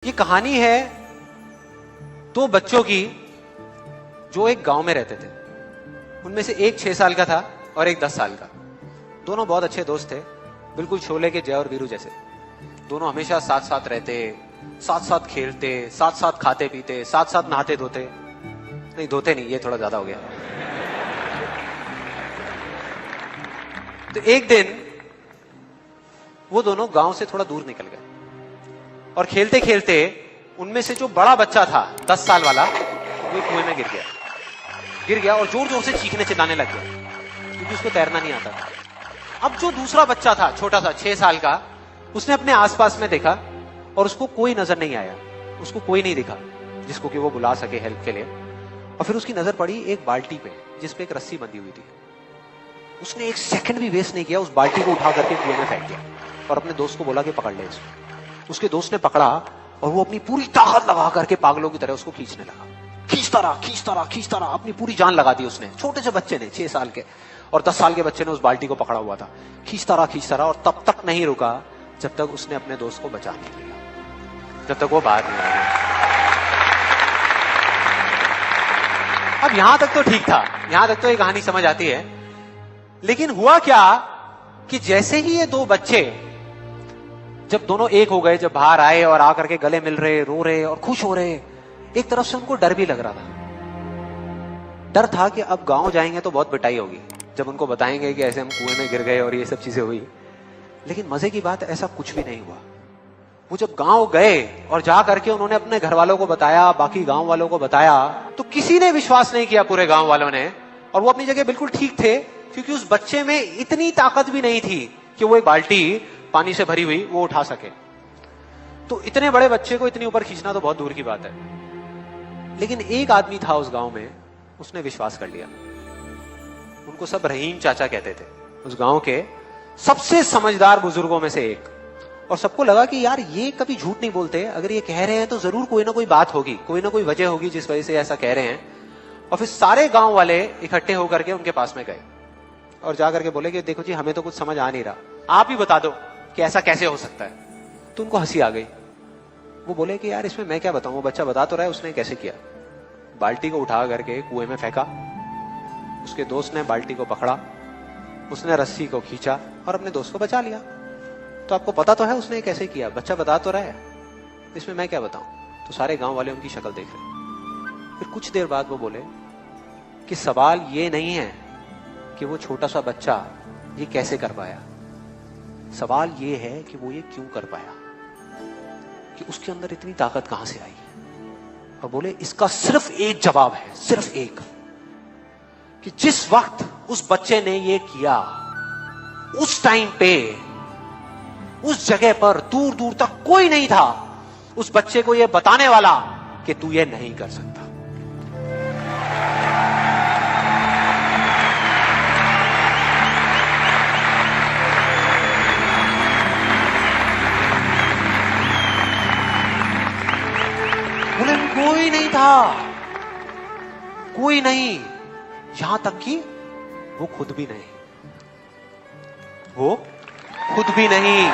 ये कहानी है दो बच्चों की जो एक गांव में रहते थे। उनमें से एक 6 साल का था और एक 10 साल का। दोनों बहुत अच्छे दोस्त थे, बिल्कुल शोले के जय और वीरू जैसे। दोनों हमेशा साथ साथ रहते, साथ साथ खेलते, साथ साथ खाते पीते, साथ साथ नहाते धोते। नहीं, धोते नहीं, ये थोड़ा ज्यादा हो गया। तो एक दिन वो दोनों गांव से थोड़ा दूर निकल गए और खेलते खेलते उनमें से जो बड़ा बच्चा था 10 साल वाला, वो कुएं में गिर गया और जोर जोर से चीखने चिल्लाने लग गया क्योंकि उसको तैरना नहीं आता था। अब जो दूसरा बच्चा था, छोटा सा 6 साल का, उसने अपने आसपास में देखा और उसको कोई नजर नहीं आया, उसको कोई नहीं दिखा जिसको कि वो बुला सके हेल्प के लिए। और फिर उसकी नजर पड़ी एक बाल्टी पे जिसपे एक रस्सी बंधी हुई थी। उसने एक सेकंड भी वेस्ट नहीं किया, उस बाल्टी को उठा करके कुएं में फेंक दिया और अपने दोस्त को बोला कि पकड़ ले इसको। उसके दोस्त ने पकड़ा और वो अपनी पूरी ताकत लगा करके पागलों की तरह उसको खींचने लगा। खींचता रहा, अपनी पूरी जान लगा दी उसने। छोटे से बच्चे ने, 6 साल के और 10 साल के बच्चे ने उस बाल्टी को पकड़ा हुआ था। खींचता रहा और तब तक नहीं रुका जब तक उसने अपने दोस्त को बचा नहीं लिया, जब तक वो बाहर नहीं आया। अब यहां तक तो ठीक था, यहां तक तो ये कहानी समझ आती है। लेकिन हुआ क्या कि जैसे ही ये दो बच्चे जब दोनों एक हो गए, जब बाहर आए और आकर के गले मिल रहे, रो रहे और खुश हो रहे, एक तरफ से उनको डर भी लग रहा था। डर था कि अब गांव जाएंगे तो बहुत पिटाई होगी जब उनको बताएंगे कि ऐसे हम कुएं में गिर गए और ये सब चीजें हुई। लेकिन मजे की बात, ऐसा कुछ भी नहीं हुआ। वो जब गांव गए और जा करके उन्होंने अपने घर वालों को बताया, बाकी गांव वालों को बताया, तो किसी ने विश्वास नहीं किया, पूरे गांव वालों ने। और वो अपनी जगह बिल्कुल ठीक थे क्योंकि उस बच्चे में इतनी ताकत भी नहीं थी कि वो एक बाल्टी पानी से भरी हुई वो उठा सके। तो इतने बड़े बच्चे को इतनी ऊपर खींचना तो बहुत दूर की बात है। लेकिन एक आदमी था उस गांव में, उसने विश्वास कर लिया। उनको सब रहीम चाचा कहते थे, उस गांव के सबसे समझदार बुजुर्गों में से एक। और सबको लगा कि यार ये कभी झूठ नहीं बोलते, अगर ये कह रहे हैं तो जरूर कोई ना कोई बात होगी, कोई ना कोई वजह होगी जिस वजह से ऐसा कह रहे हैं। और फिर सारे गांव वाले इकट्ठे होकर के उनके पास में गए और जाकर के बोले कि देखो जी, हमें तो कुछ समझ आ नहीं रहा, आप ही बता दो कि ऐसा कैसे हो सकता है। तो उनको हंसी आ गई। वो बोले कि यार इसमें मैं क्या बताऊं, वो बच्चा बता तो रहा है उसने कैसे किया। बाल्टी को उठा करके कुएं में फेंका, उसके दोस्त ने बाल्टी को पकड़ा, उसने रस्सी को खींचा और अपने दोस्त को बचा लिया। तो आपको पता तो है उसने कैसे किया, बच्चा बता तो रहा है, इसमें मैं क्या बताऊं। तो सारे गांव वाले उनकी शक्ल देख रहे। फिर कुछ देर बाद वो बोले कि सवाल ये नहीं है कि वो छोटा सा बच्चा ये कैसे कर पाया, सवाल ये है कि वो ये क्यों कर पाया, कि उसके अंदर इतनी ताकत कहां से आई। और बोले इसका सिर्फ एक जवाब है, सिर्फ एक, कि जिस वक्त उस बच्चे ने ये किया, उस टाइम पे उस जगह पर दूर दूर तक कोई नहीं था उस बच्चे को ये बताने वाला कि तू ये नहीं कर सकता। कोई नहीं था, कोई नहीं, यहां तक कि वो खुद भी नहीं, वो खुद भी नहीं।